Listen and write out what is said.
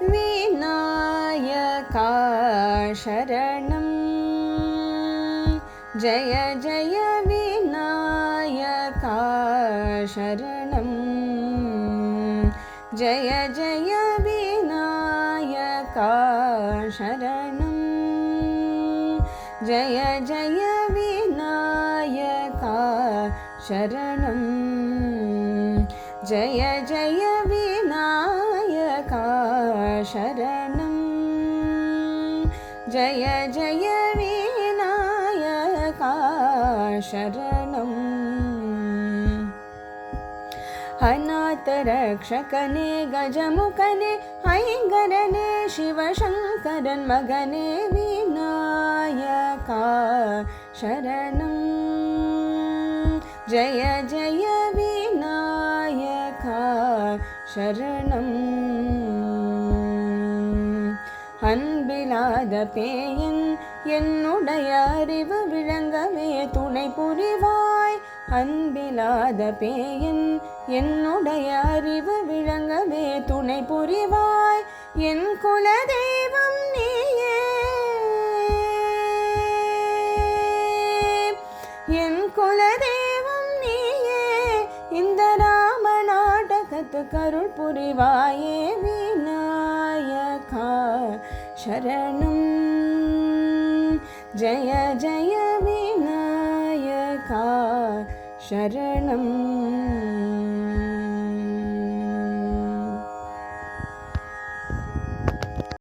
विनायका शरणं जय जय विनायका शरणं जय जय विनायका शरणं जय जय विनायका शरणं जय जय विनायका शरणं जय जय विनायका शरणं अनाथरक्षकने गजमुखने ऐङ्गरने शिवशङ्करन् मगने विनायका शरणं जय जय विनायका शरणं அன்பிலாத பேயன் என்னுடைய அறிவு விளங்கவே துணை புரிவாய் அன்பிலாத பேயன் என்னுடைய அறிவு விளங்கவே துணை புரிவாய் என் குலதெய்வம் நீயே என் குலதெய்வம் நீயே இந்த ராம நாடகத்து கருள் புரிவாயே விநாயகா शरणं जय जय विनायका शरणं